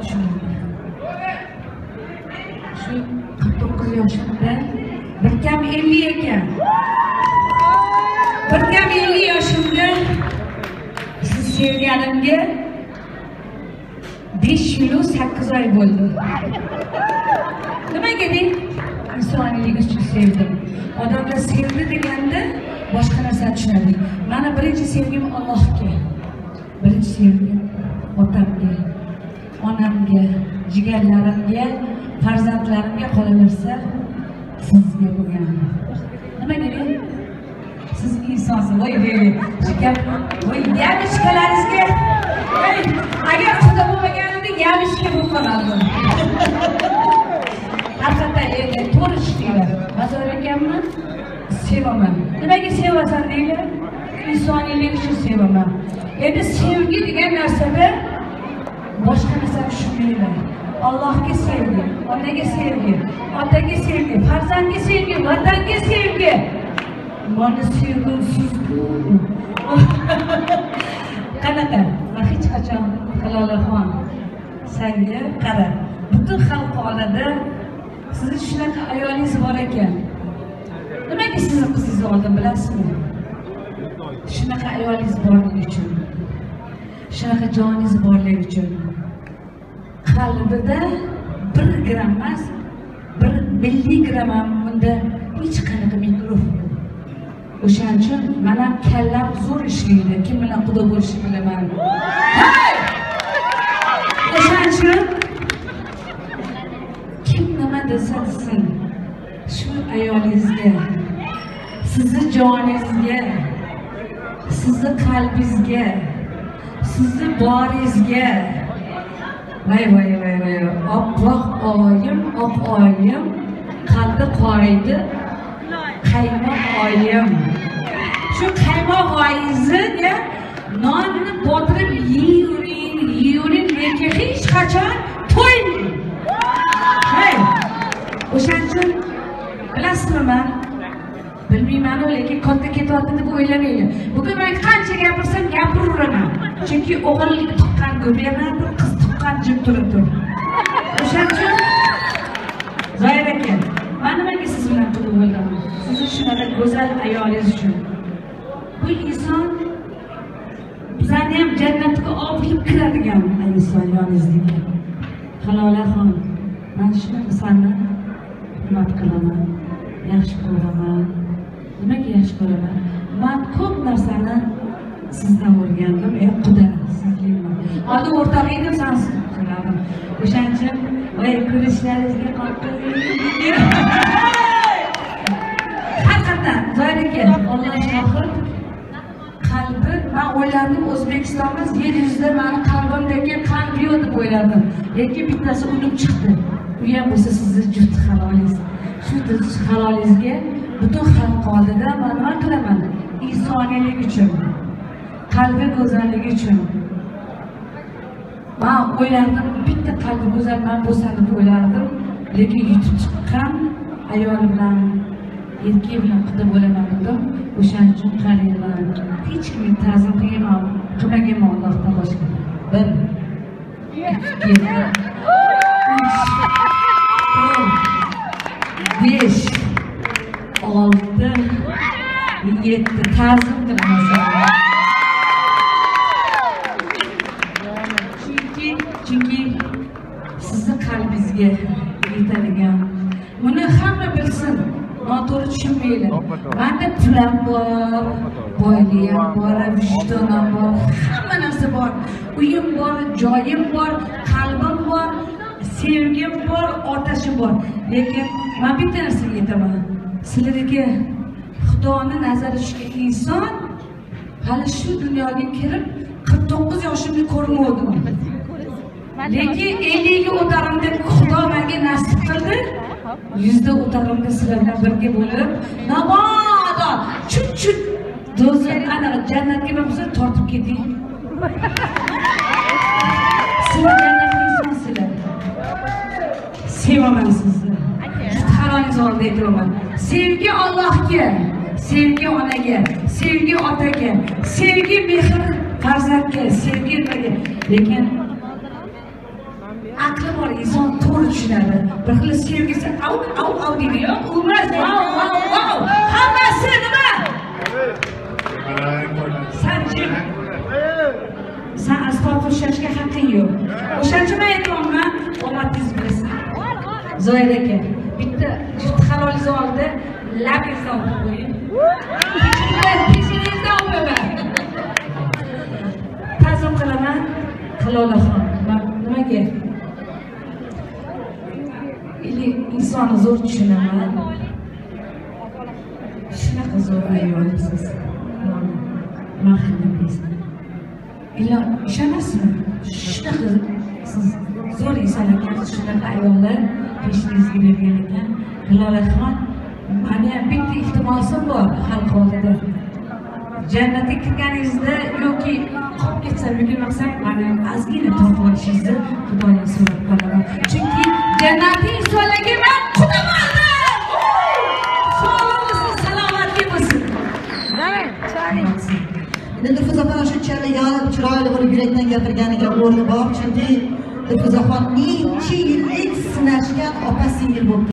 tushunadi. Shu 49 yoshimda bir kam 50 ekan. Bir kam 50 yoshimda siz sevganimga 5 yil 8 oy bo'ldi. Nimaga deng? İnsoniylik uchun sevdim. Odamlar sevdi deganda boshqa narsa tushunadi. Mana birinchi sevgim Allohga. Birinchi sevgim otamga, onamga, jigarlarimga, farzandlarimga qolaversa sizga bo'lgan. Nimaga deng? Siz insonsiz. Voy, shu gap, voy, yamishkalaringizga. Agar xudo bo'lmaganida yamishka bo'lib qolardim. Haqiqatan endi to'g'ri ishlaylar. Mazor ekanman, sevaman. Nimaga sevasan deylar? İnsoniylik uchun sevaman. Endi sevgi degan narsada boshqa narsa tushunmayman. Allohga sevgi, onaga sevgi, otaga sevgi, farzandga sevgi, vatanga sevgi. Mana sevgimsizku. Qanaqa? Va hech qachon Hilolaxon senga qara. Butun xalq oladi. Sizning shunaqa ayolingiz bor ekan. Nimaga sizni qizingiz oldim bilasizmi? Shunaqa ayolingiz borligi uchun. Shunaqa joningiz borligi uchun. Qalbida 1 gram emas, 1 milligram ham bunda hech qanaqa mikrob yo'q. O'shaning uchun mana kallam zo'r ishlaydi. Kim bilan xudo bo'lishni bilaman. O'shaning uchun kim nima desa desin, shu ayolingizga, sizni joningizga, sizni qalbingizga, sizni boringizga, voy, oppoq oyim, qalbi qoydi, qaymoq oyim. Shu qaymoq oyingizga nonni botirib yeyuring, lekin hech qachon to'ymang. O'shaning uchun bilasizmi, bilmayman, lekin katta ketyapti deb o'ylamanglar. Bugun men qancha gapirsam gapiraveraman. Chunki o'g'illik tuqqan gubernator, qiz tuqqan jim turibdi. O'shaning uchun Zoir aka, men nimaga siz bilan quda bo'ldim? Sizni shunaqa go'zal ayolingiz uchun. Bu inson bizlarni ham jannatga olib kiradigan inson yoningizdagi. Hilolaxon, men shunaqa sizni hurmat qilaman, yaxshi ko'raman. Nimaga yaxshi ko'raman? Men ko'p narsani sizdan o'rgandim. Quda sizlikman. Oldin o'rtoq edim, sensiz so'radim. O'shaning uchun voy ko'rishlaringizga qoldi. Haqiqatan Zoir aka, Alloh shohid, qalbi, men o'yladim O'zbekiston emas, yer yuzida meni qalbimdagi qalb yo'q deb o'yladim. Lekin bittasi unib chiqdi. Bu ham bo'lsa sizni juft halolingiz. Shu halolingizga butun xalq oldida men nima qilaman? İnsoniylik uchun, qalbi go'zalligi uchun. Men o'yladim, bitta qalbi go'zal men bo'lsa deb o'ylardim, lekin yutib chiqqan ayol bilan, erkak bilan quda bo'laman dedim. O'shaning uchun qarayman. Hech kimga ta'zim qilmayman, qilmaganman Allohdan boshqa. 1 2 3 5 6 7 ta'zim qilaman. Chunki sizni qalbingizga yetadigan. Buni hamma bilsin. Noto'g'ri tushunmaylar. Menda pulim bor, boyligim bor, vijdonim bor, hamma narsa bor. Uyim bor, joyim bor, qalbim bor, sevgim bor, otashim bor. Lekin men bitta narsaga yetaman. Sizlarga Xudoni nazarda tushgan inson hali shu dunyoga kirib 49 yoshimni ko'rmadim. Lekin 50 ga o'tarimda Xudo menga nasib qildi. 100 da o'tarimda sizlar bilan birga bo'lib, namoda chut do'stlar ana jannatga bo'lsa tortib keting. Sizlar jannatga insonsizlar. Sevaman sizni. Harolingiz oldida aytaman. Sevgi Allohga, sevgi onaga, sevgi otaga, sevgi mehr farzandga, sevgi nimaga. Lekin aqli bor inson to'g'ri tushunadi. Bir xil sevgisi av deydi yo'q, emas. Wow. Hammasi nima? Sanjib. Sen asfalt ushlashga haqqing yo'q. O'shaning uchun men aytyapman, omadingiz bo'lsin. Zoir aka, bitta juft halolingizni oldi, labingizni olib qo'ying. Peshingizni olmayman. Ta'zim qilaman, Hilolaxon. Nimaga? İnsonni zo'r tushunaman. Shunaqa zo'r ayolsiz. Mahallangizni. Ila ishonasizmi? Shunaqa siz zo'r inson ekansiz, shunaqa ayollar peshingizga bergan ekan. Hilolaxon, mani ham bitta iltimosim bor xalq oldida. Jannatga kirganingizda yoki qolib ketsam yoki maqsad mani ozgina tortib olishingizni Xudodan so'rab qolaman. Chunki jannatning insonlarga men qudamandim. Sog'lik bo'lsin, salomatlik bo'lsin. Dilfuzaxon shunchalik yorib, chiroyli bo'lib yurakdan gapirganiga o'rni bor, chunki Dilfuzaxon necha yillik sinashgan opa-singil bo'lib